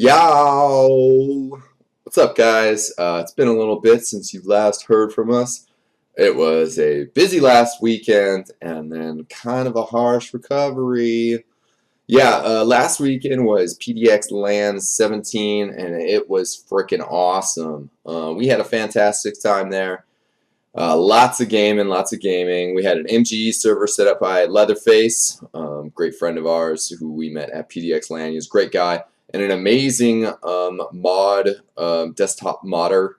Yow! What's up, guys? It's been a little bit since you've last heard from us. It was a busy last weekend and then kind of a harsh recovery. Last weekend was PDXLAN 17 and it was freaking awesome. We had a fantastic time there. Lots of gaming. We had an MGE server set up by Leatherface, great friend of ours who we met at PDXLAN. He's a great guy and an amazing desktop modder.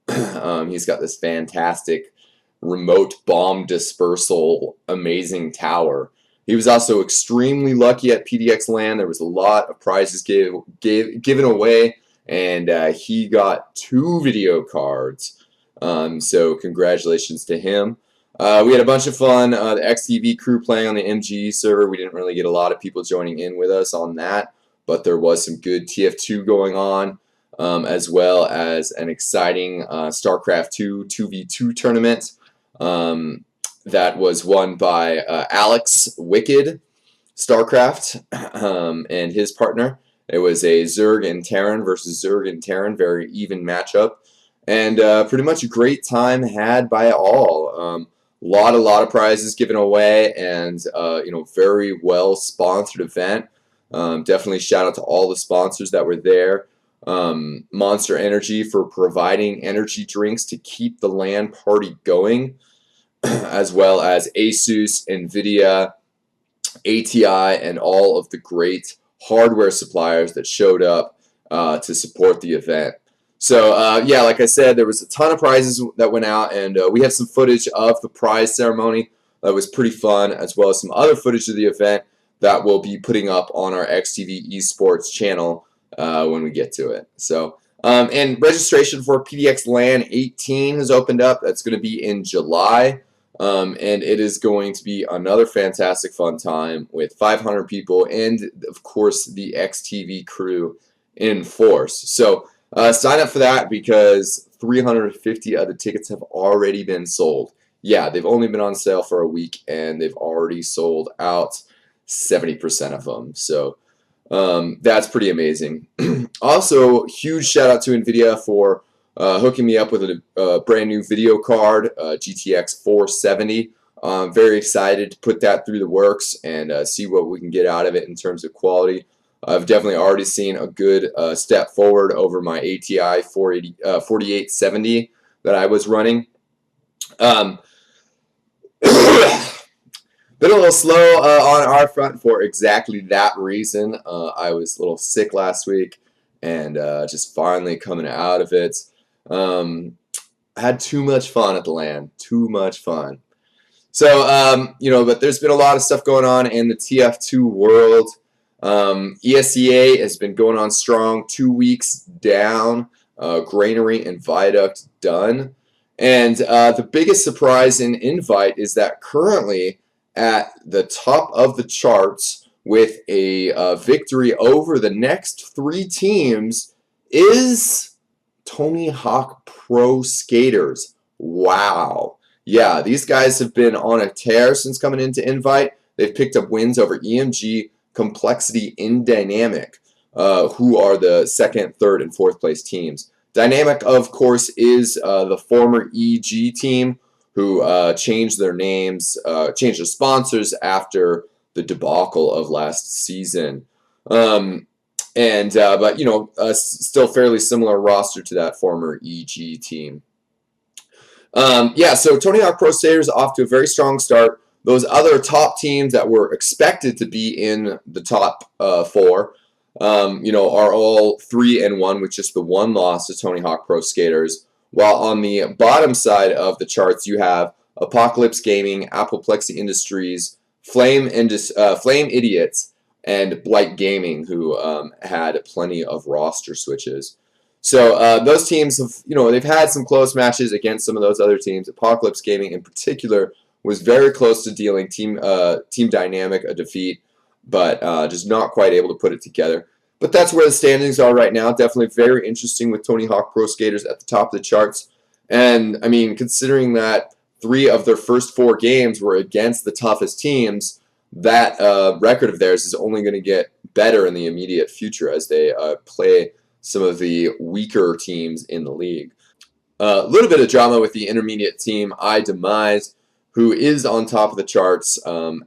He's got this fantastic remote bomb dispersal, amazing tower. He was also extremely lucky at PDXLAN. There was a lot of prizes given away, and he got 2 video cards. So congratulations to him. We had a bunch of fun. The eXtv crew playing on the MGE server. We didn't really get a lot of people joining in with us on that, but there was some good TF2 going on, as well as an exciting StarCraft 2 2v2 tournament that was won by Alex Wicked StarCraft and his partner. It was a Zerg and Terran versus Zerg and Terran, very even matchup. And pretty much a great time had by all. Lot of prizes given away, and very well sponsored event. Definitely shout out to all the sponsors that were there. Monster Energy for providing energy drinks to keep the LAN party going, as well as Asus, Nvidia, ATI, and all of the great hardware suppliers that showed up to support the event. So like I said, there was a ton of prizes that went out, and we have some footage of the prize ceremony that was pretty fun, as well as some other footage of the event that we'll be putting up on our eXtv esports channel when we get to it. So, and registration for PDXLAN 18 has opened up. That's going to be in July, and it is going to be another fantastic fun time with 500 people and, of course, the eXtv crew in force. So, sign up for that because 350 of the tickets have already been sold. Yeah, they've only been on sale for a week, and they've already sold out 70% of them. So that's pretty amazing. Also, huge shout out to Nvidia for hooking me up with a brand new video card, GTX 470. I'm very excited to put that through the works and see what we can get out of it in terms of quality. I've definitely already seen a good step forward over my ATI 4870 that I was running. Been a little slow on our front for exactly that reason. I was a little sick last week and just finally coming out of it. I had too much fun at the LAN. Too much fun. So, but there's been a lot of stuff going on in the TF2 world. ESEA has been going on strong, 2 weeks down, granary and viaduct done. And the biggest surprise in Invite is that currently at the top of the charts with a victory over the next 3 teams is Tony Hawk Pro Skaters. Wow. Yeah, these guys have been on a tear since coming into Invite. They've picked up wins over EMG, Complexity, in Dynamic, who are the 2nd, 3rd, and 4th place teams. Dynamic, of course, is the former EG team who changed their names, changed their sponsors after the debacle of last season. But still fairly similar roster to that former EG team. So Tony Hawk Pro Skaters off to a very strong start. Those other top teams that were expected to be in the top 4, are all 3-1 with just the 1 loss to Tony Hawk Pro Skaters. While on the bottom side of the charts, you have Apocalypse Gaming, Appleplexy Industries, Flame Idiots, and Blight Gaming, who had plenty of roster switches. So those teams have, they've had some close matches against some of those other teams. Apocalypse Gaming, in particular, was very close to dealing Team Dynamic a defeat, but just not quite able to put it together. But that's where the standings are right now. Definitely very interesting with Tony Hawk Pro Skaters at the top of the charts. And, I mean, considering that 3 of their first 4 games were against the toughest teams, that record of theirs is only going to get better in the immediate future as they play some of the weaker teams in the league. A little bit of drama with the intermediate team, iDemise, who is on top of the charts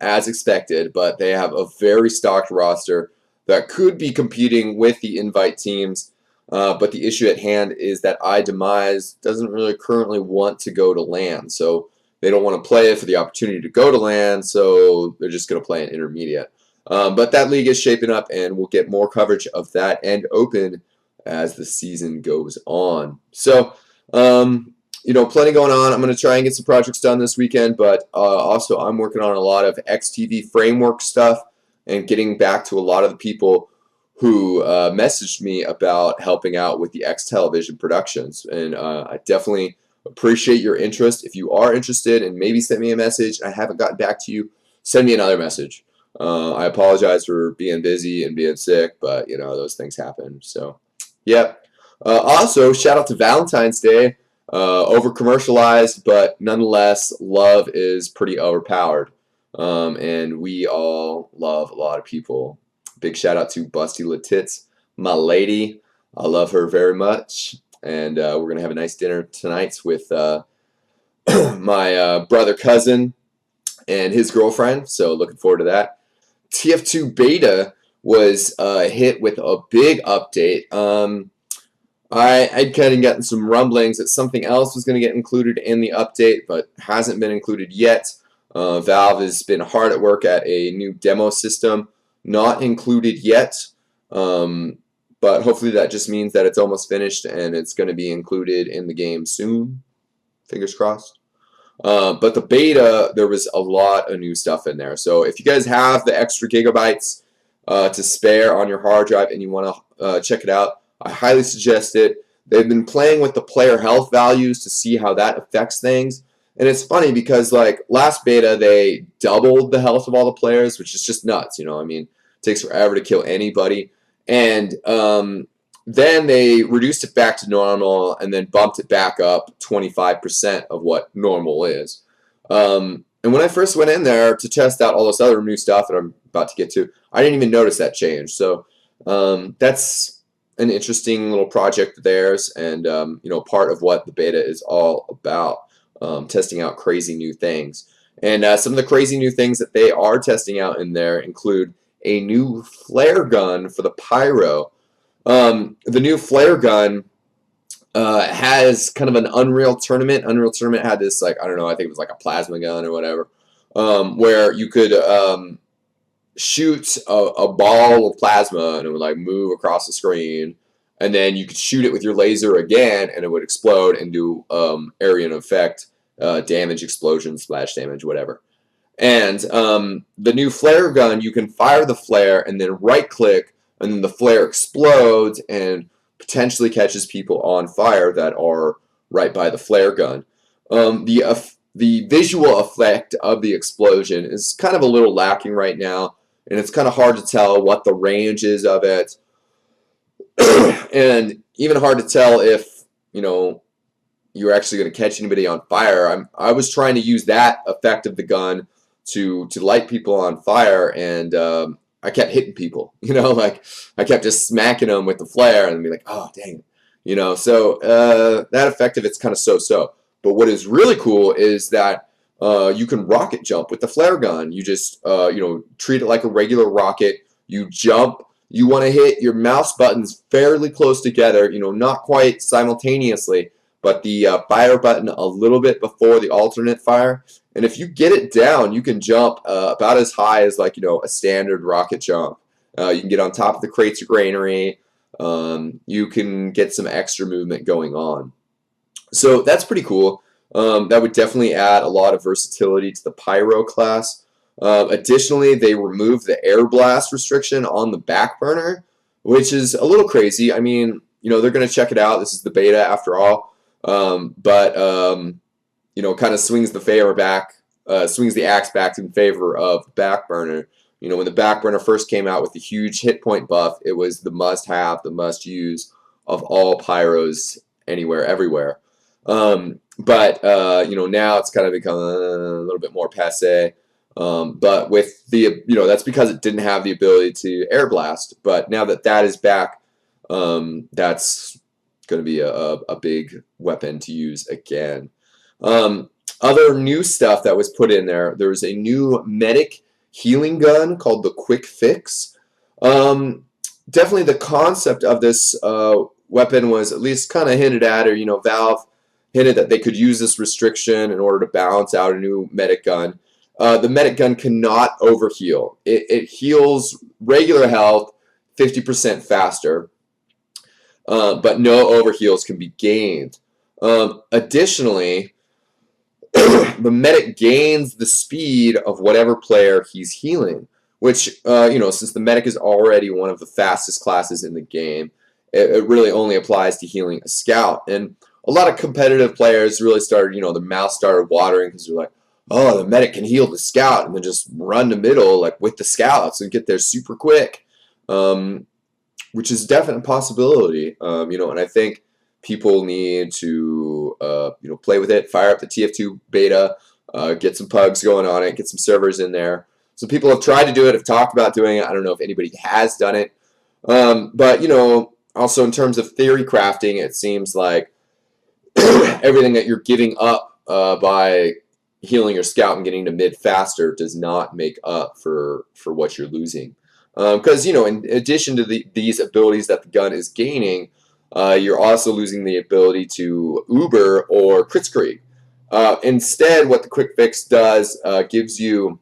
as expected, but they have a very stocked roster that could be competing with the invite teams. But the issue at hand is that iDemise doesn't really currently want to go to LAN, so they don't want to play it for the opportunity to go to LAN, so they're just going to play an intermediate. But that league is shaping up, and we'll get more coverage of that and open as the season goes on. So, plenty going on. I'm going to try and get some projects done this weekend, but also I'm working on a lot of eXtv framework stuff and getting back to a lot of the people who messaged me about helping out with the X Television productions. And I definitely appreciate your interest. If you are interested and maybe send me a message, I haven't gotten back to you, send me another message. I apologize for being busy and being sick, but those things happen. So, yeah. Also, shout out to Valentine's Day. Over commercialized, but nonetheless, love is pretty overpowered. And we all love a lot of people. Big shout out to Busty Latits, my lady. I love her very much. And we're going to have a nice dinner tonight with my brother cousin and his girlfriend. So looking forward to that. TF2 Beta was hit with a big update. I'd kind of gotten some rumblings that something else was going to get included in the update, but hasn't been included yet. Valve has been hard at work at a new demo system, not included yet, but hopefully that just means that it's almost finished and it's going to be included in the game soon. Fingers crossed. But the beta, there was a lot of new stuff in there. So if you guys have the extra gigabytes to spare on your hard drive and you want to check it out, I highly suggest it. They've been playing with the player health values to see how that affects things. And it's funny because, like, last beta, they doubled the health of all the players, which is just nuts, I mean, it takes forever to kill anybody. And then they reduced it back to normal and then bumped it back up 25% of what normal is. And when I first went in there to test out all this other new stuff that I'm about to get to, I didn't even notice that change. So that's an interesting little project of theirs, and part of what the beta is all about, testing out crazy new things. And some of the crazy new things that they are testing out in there include a new flare gun for the pyro. The new flare gun has kind of an Unreal Tournament. Unreal Tournament had this, I don't know, I think it was like a plasma gun or whatever, where you could shoot a ball of plasma and it would move across the screen, and then you could shoot it with your laser again and it would explode and do area and effect damage, explosion, splash damage, whatever. And the new flare gun, you can fire the flare and then right click and then the flare explodes and potentially catches people on fire that are right by the flare gun. The visual effect of the explosion is kind of a little lacking right now, and it's kind of hard to tell what the range is of it, and even hard to tell if you're actually going to catch anybody on fire. I was trying to use that effect of the gun to light people on fire, and I kept hitting people. I kept just smacking them with the flare and be like, oh dang, So that effect of it's kind of so-so. But what is really cool is that you can rocket jump with the flare gun. You just treat it like a regular rocket. You jump. You want to hit your mouse buttons fairly close together. Not quite simultaneously, but the fire button a little bit before the alternate fire. And if you get it down, you can jump about as high as a standard rocket jump. You can get on top of the crates of granary. You can get some extra movement going on. So that's pretty cool. That would definitely add a lot of versatility to the pyro class. Additionally, they removed the air blast restriction on the back burner, which is a little crazy. I mean, they're going to check it out. This is the beta after all. But kind of swings the axe back in favor of the back burner. When the back burner first came out with the huge hit point buff, it was the must-have, the must-use of all pyros anywhere, everywhere. But now it's kind of become a little bit more passe. But with the, that's because it didn't have the ability to air blast. But now that that is back, that's going to be a big weapon to use again. Other new stuff that was put in there, there's a new medic healing gun called the Quick Fix. Definitely the concept of this weapon was at least kind of hinted at, or Valve hinted that they could use this restriction in order to balance out a new medic gun. The medic gun cannot overheal. It heals regular health 50% faster, but no overheals can be gained. Additionally, the medic gains the speed of whatever player he's healing, which, since the medic is already one of the fastest classes in the game, it really only applies to healing a scout. And a lot of competitive players really started, the mouth started watering because they're like, oh, the medic can heal the scout, and then just run the middle like with the scouts and get there super quick, which is a definite possibility. And I think people need to play with it, fire up the TF2 Beta, get some pugs going on it, get some servers in there. So people have tried to do it, have talked about doing it. I don't know if anybody has done it, but also in terms of theory crafting, it seems like everything that you're giving up by healing your scout and getting to mid faster does not make up for what you're losing. Because, in addition to these abilities that the gun is gaining, you're also losing the ability to Uber or Kritzkrieg. Instead, what the Quick Fix does gives you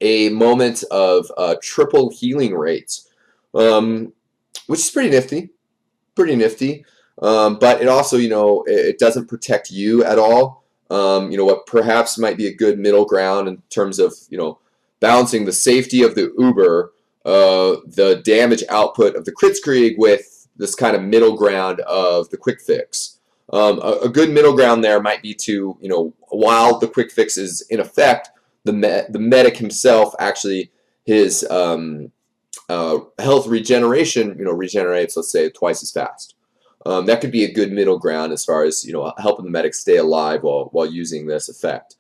a moment of triple healing rates, which is pretty nifty. But it also, it doesn't protect you at all. What perhaps might be a good middle ground in terms of, balancing the safety of the Uber, the damage output of the Kritzkrieg with this kind of middle ground of the Quick Fix. A good middle ground there might be to, while the Quick Fix is in effect, the medic himself actually, his health regeneration, regenerates, let's say, twice as fast. That could be a good middle ground as far as helping the medic stay alive while using this effect.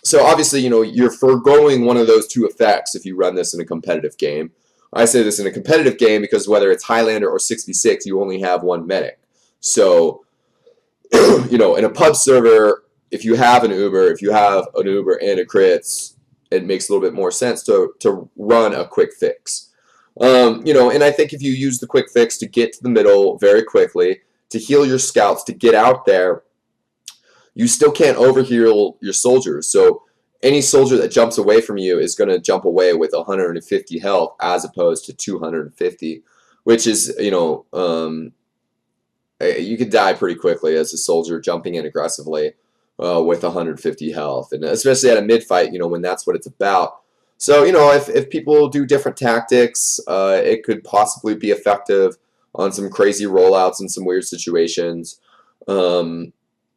So obviously you're foregoing one of those two effects if you run this in a competitive game. I say this in a competitive game because whether it's Highlander or 6v6, you only have one medic. So in a pub server, if you have an Uber and a crits, it makes a little bit more sense to run a Quick Fix. And I think if you use the Quick Fix to get to the middle very quickly, to heal your scouts, to get out there, you still can't overheal your soldiers. So any soldier that jumps away from you is going to jump away with 150 health as opposed to 250, which is, you could die pretty quickly as a soldier jumping in aggressively with 150 health. And especially at a mid-fight, when that's what it's about. So, if people do different tactics, it could possibly be effective on some crazy rollouts in some weird situations.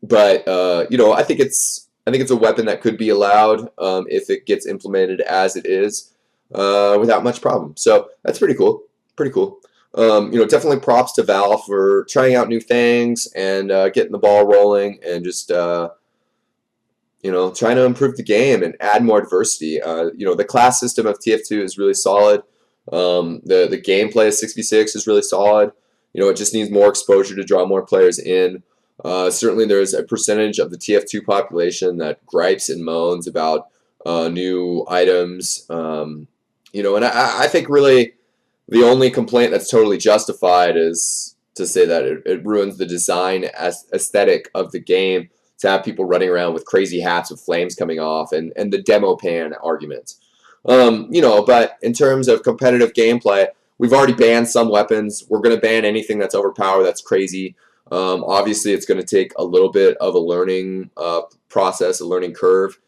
But I think it's a weapon that could be allowed if it gets implemented as it is without much problem. So that's pretty cool. Definitely props to Valve for trying out new things and getting the ball rolling and just trying to improve the game and add more diversity. The class system of TF2 is really solid. The gameplay of 6v6 is really solid. It just needs more exposure to draw more players in. Certainly there's a percentage of the TF2 population that gripes and moans about new items. And I think really the only complaint that's totally justified is to say that it ruins the design aesthetic of the game to have people running around with crazy hats with flames coming off and the demo pan argument. But in terms of competitive gameplay, we've already banned some weapons. We're going to ban anything that's overpowered, that's crazy. Obviously, it's going to take a little bit of a learning process, a learning curve.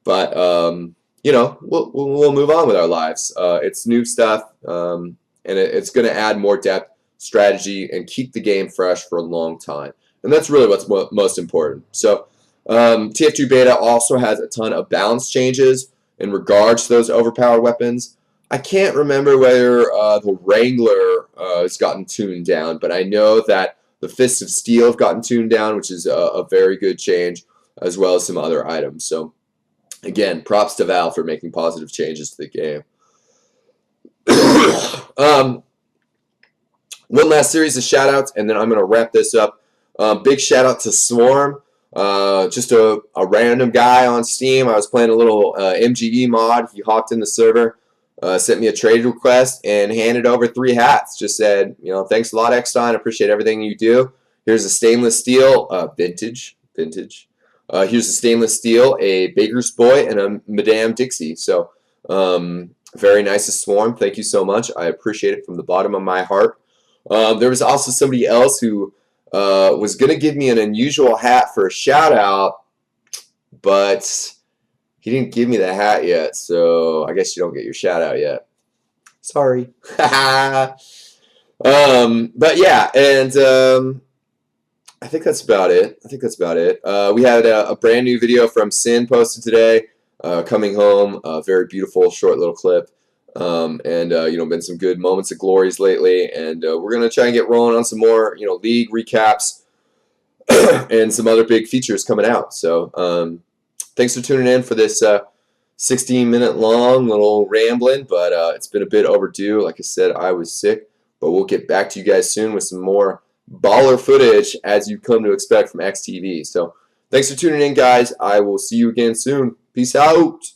But, we'll move on with our lives. It's new stuff, and it's going to add more depth, strategy, and keep the game fresh for a long time. And that's really what's most important. So TF2 Beta also has a ton of balance changes in regards to those overpowered weapons. I can't remember whether the Wrangler has gotten tuned down, but I know that the Fists of Steel have gotten tuned down, which is a very good change, as well as some other items. So Again, props to Valve for making positive changes to the game. One last series of shout-outs, and then I'm going to wrap this up. Big shout-out to Swarm. Just a random guy on Steam. I was playing a little MGE mod. He hopped in the server, sent me a trade request, and handed over 3 hats. Just said, thanks a lot, eXtine. Appreciate everything you do. Here's a stainless steel, vintage. Here's a stainless steel, a Baker's Boy, and a Madame Dixie. So, very nice of Swarm. Thank you so much. I appreciate it from the bottom of my heart. There was also somebody else who was going to give me an unusual hat for a shout-out, but he didn't give me the hat yet, so I guess you don't get your shout-out yet. Sorry. But yeah, and I think that's about it. We had a brand new video from Sin posted today, coming home. A very beautiful, short little clip. Been some good moments of glories lately, and we're gonna try and get rolling on some more, league recaps and some other big features coming out. So, thanks for tuning in for this 16-minute long little rambling, but it's been a bit overdue. Like I said, I was sick, but we'll get back to you guys soon with some more baller footage as you come to expect from eXtv. So, thanks for tuning in, guys. I will see you again soon. Peace out.